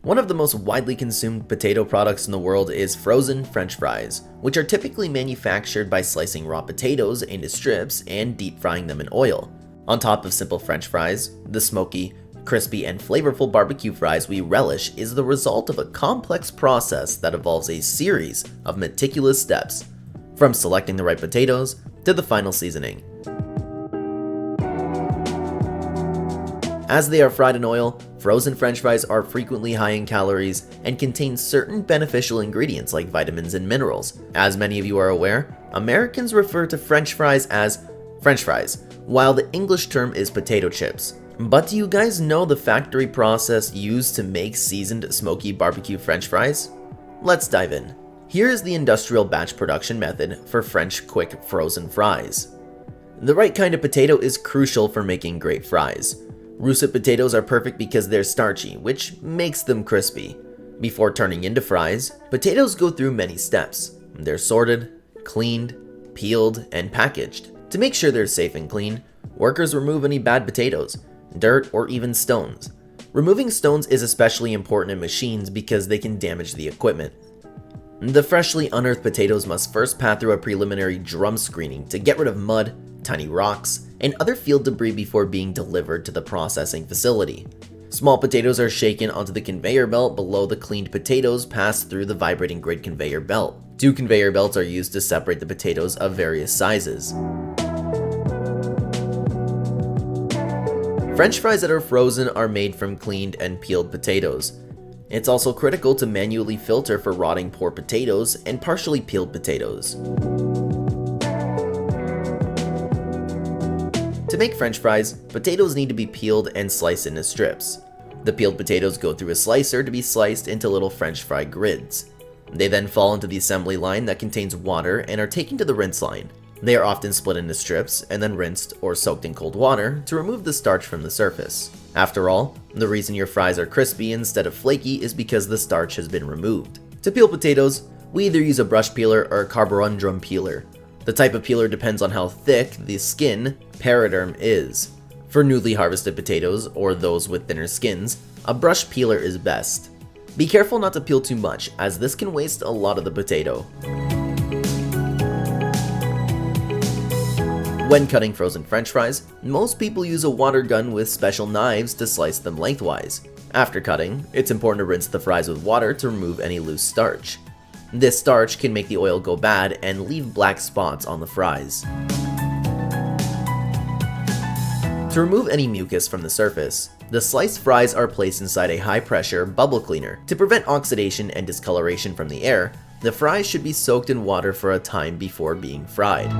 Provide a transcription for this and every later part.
One of the most widely consumed potato products in the world is frozen French fries, which are typically manufactured by slicing raw potatoes into strips and deep frying them in oil. On top of simple French fries, the smoky, crispy, and flavorful barbecue fries we relish is the result of a complex process that involves a series of meticulous steps, from selecting the right potatoes to the final seasoning. As they are fried in oil, frozen French fries are frequently high in calories and contain certain beneficial ingredients like vitamins and minerals. As many of you are aware, Americans refer to French fries as French fries, while the English term is potato chips. But do you guys know the factory process used to make seasoned smoky barbecue French fries? Let's dive in. Here is the industrial batch production method for French quick frozen fries. The right kind of potato is crucial for making great fries. Russet potatoes are perfect because they're starchy, which makes them crispy. Before turning into fries, potatoes go through many steps. They're sorted, cleaned, peeled, and packaged. To make sure they're safe and clean, workers remove any bad potatoes, dirt, or even stones. Removing stones is especially important in machines because they can damage the equipment. The freshly unearthed potatoes must first pass through a preliminary drum screening to get rid of mud, tiny rocks, and other field debris before being delivered to the processing facility. Small potatoes are shaken onto the conveyor belt below the cleaned potatoes pass through the vibrating grid conveyor belt. 2 conveyor belts are used to separate the potatoes of various sizes. French fries that are frozen are made from cleaned and peeled potatoes. It's also critical to manually filter for rotting poor potatoes and partially peeled potatoes. To make French fries, potatoes need to be peeled and sliced into strips. The peeled potatoes go through a slicer to be sliced into little French fry grids. They then fall into the assembly line that contains water and are taken to the rinse line. They are often split into strips and then rinsed or soaked in cold water to remove the starch from the surface. After all, the reason your fries are crispy instead of flaky is because the starch has been removed. To peel potatoes, we either use a brush peeler or a carborundum peeler. The type of peeler depends on how thick the skin periderm is. For newly harvested potatoes, or those with thinner skins, a brush peeler is best. Be careful not to peel too much, as this can waste a lot of the potato. When cutting frozen French fries, most people use a water gun with special knives to slice them lengthwise. After cutting, it's important to rinse the fries with water to remove any loose starch. This starch can make the oil go bad and leave black spots on the fries. To remove any mucus from the surface, the sliced fries are placed inside a high-pressure bubble cleaner. To prevent oxidation and discoloration from the air, the fries should be soaked in water for a time before being fried.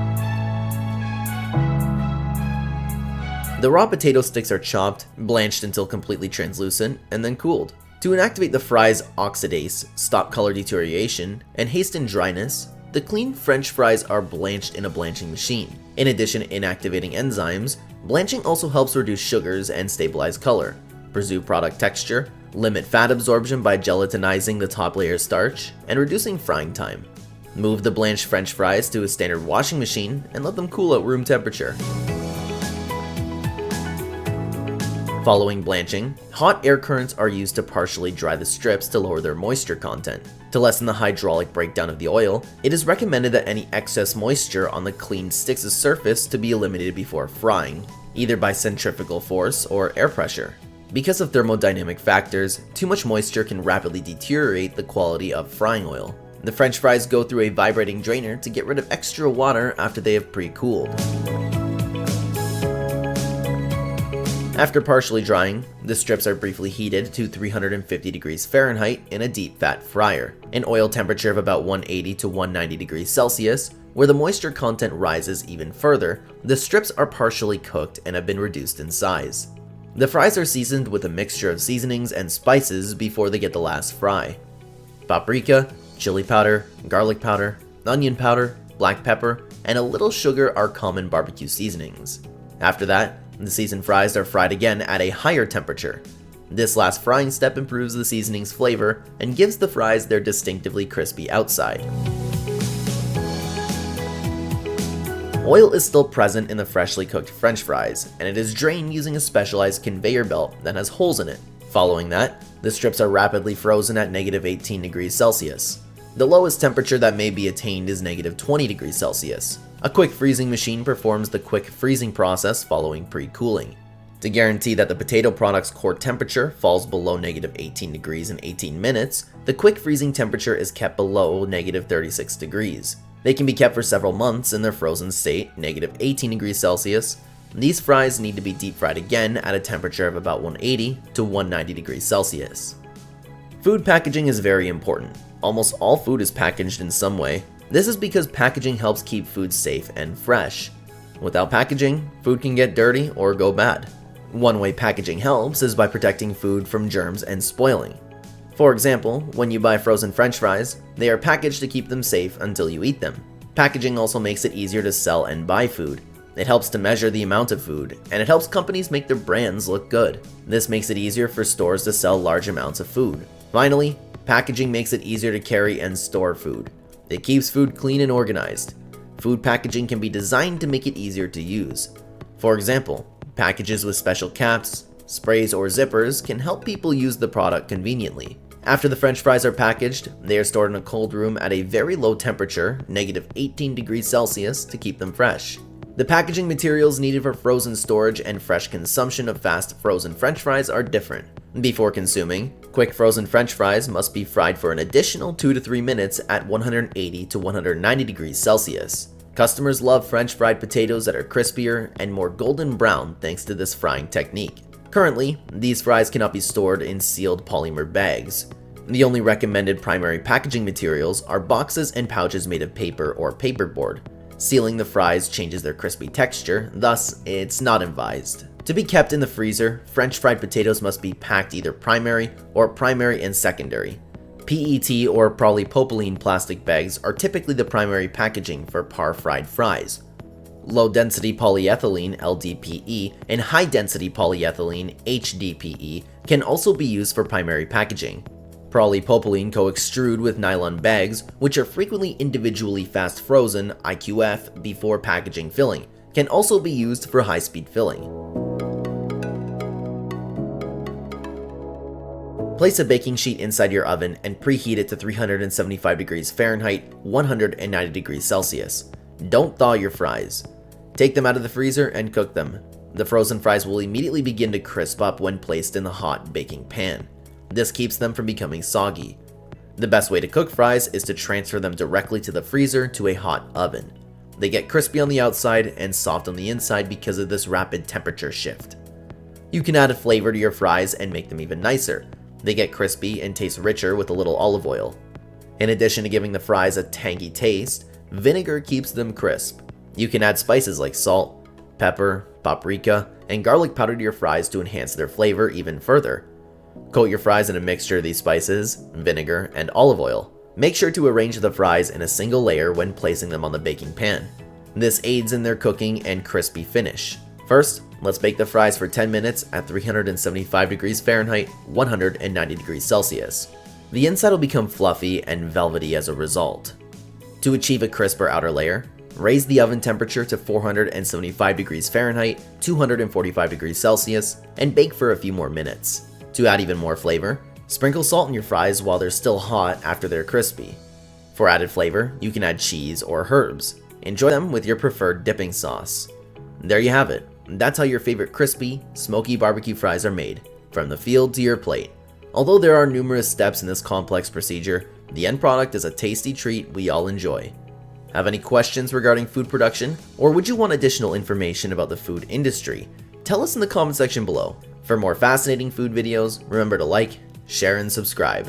The raw potato sticks are chopped, blanched until completely translucent, and then cooled. To inactivate the fries' oxidase, stop color deterioration, and hasten dryness, the cleaned French fries are blanched in a blanching machine. In addition to inactivating enzymes, blanching also helps reduce sugars and stabilize color, preserve product texture, limit fat absorption by gelatinizing the top layer starch, and reducing frying time. Move the blanched French fries to a standard washing machine and let them cool at room temperature. Following blanching, hot air currents are used to partially dry the strips to lower their moisture content. To lessen the hydraulic breakdown of the oil, it is recommended that any excess moisture on the cleaned sticks' surface to be eliminated before frying, either by centrifugal force or air pressure. Because of thermodynamic factors, too much moisture can rapidly deteriorate the quality of frying oil. The French fries go through a vibrating drainer to get rid of extra water after they have pre-cooled. After partially drying, the strips are briefly heated to 350 degrees Fahrenheit in a deep fat fryer, an oil temperature of about 180 to 190 degrees Celsius, where the moisture content rises even further. The strips are partially cooked and have been reduced in size. The fries are seasoned with a mixture of seasonings and spices before they get the last fry. Paprika, chili powder, garlic powder, onion powder, black pepper, and a little sugar are common barbecue seasonings. After that, the seasoned fries are fried again at a higher temperature. This last frying step improves the seasoning's flavor and gives the fries their distinctively crispy outside. Oil is still present in the freshly cooked French fries, and it is drained using a specialized conveyor belt that has holes in it. Following that, the strips are rapidly frozen at -18 degrees Celsius. The lowest temperature that may be attained is -20 degrees Celsius. A quick freezing machine performs the quick freezing process following pre-cooling. To guarantee that the potato product's core temperature falls below -18 degrees in 18 minutes, the quick freezing temperature is kept below -36 degrees. They can be kept for several months in their frozen state, -18 degrees Celsius. These fries need to be deep fried again at a temperature of about 180 to 190 degrees Celsius. Food packaging is very important. Almost all food is packaged in some way. This is because packaging helps keep food safe and fresh. Without packaging, food can get dirty or go bad. One way packaging helps is by protecting food from germs and spoiling. For example, when you buy frozen French fries, they are packaged to keep them safe until you eat them. Packaging also makes it easier to sell and buy food. It helps to measure the amount of food, and it helps companies make their brands look good. This makes it easier for stores to sell large amounts of food. Finally, packaging makes it easier to carry and store food. It keeps food clean and organized. Food packaging can be designed to make it easier to use. For example, packages with special caps, sprays, or zippers can help people use the product conveniently. After the French fries are packaged, they are stored in a cold room at a very low temperature, -18 degrees Celsius, to keep them fresh. The packaging materials needed for frozen storage and fresh consumption of fast frozen French fries are different. Before consuming, quick frozen French fries must be fried for an additional 2 to 3 minutes at 180 to 190 degrees Celsius. Customers love French fried potatoes that are crispier and more golden brown thanks to this frying technique. Currently, these fries cannot be stored in sealed polymer bags. The only recommended primary packaging materials are boxes and pouches made of paper or paperboard. Sealing the fries changes their crispy texture, thus it's not advised. To be kept in the freezer, French fried potatoes must be packed either primary or primary and secondary. PET or polypropylene plastic bags are typically the primary packaging for par-fried fries. Low-density polyethylene (LDPE) and high-density polyethylene (HDPE) can also be used for primary packaging. Polypropylene co-extrude with nylon bags, which are frequently individually fast frozen (IQF) before packaging filling, can also be used for high-speed filling. Place a baking sheet inside your oven and preheat it to 375 degrees Fahrenheit, 190 degrees Celsius. Don't thaw your fries. Take them out of the freezer and cook them. The frozen fries will immediately begin to crisp up when placed in the hot baking pan. This keeps them from becoming soggy. The best way to cook fries is to transfer them directly to the freezer to a hot oven. They get crispy on the outside and soft on the inside because of this rapid temperature shift. You can add a flavor to your fries and make them even nicer. They get crispy and taste richer with a little olive oil. In addition to giving the fries a tangy taste, vinegar keeps them crisp. You can add spices like salt, pepper, paprika, and garlic powder to your fries to enhance their flavor even further. Coat your fries in a mixture of these spices, vinegar, and olive oil. Make sure to arrange the fries in a single layer when placing them on the baking pan. This aids in their cooking and crispy finish. First, let's bake the fries for 10 minutes at 375 degrees Fahrenheit, 190 degrees Celsius. The inside will become fluffy and velvety as a result. To achieve a crisper outer layer, raise the oven temperature to 475 degrees Fahrenheit, 245 degrees Celsius, and bake for a few more minutes. To add even more flavor, sprinkle salt in your fries while they're still hot after they're crispy. For added flavor, you can add cheese or herbs. Enjoy them with your preferred dipping sauce. There you have it. That's how your favorite crispy, smoky barbecue fries are made, from the field to your plate. Although there are numerous steps in this complex procedure, the end product is a tasty treat we all enjoy. Have any questions regarding food production, or would you want additional information about the food industry? Tell us in the comment section below. For more fascinating food videos, remember to like, share, and subscribe.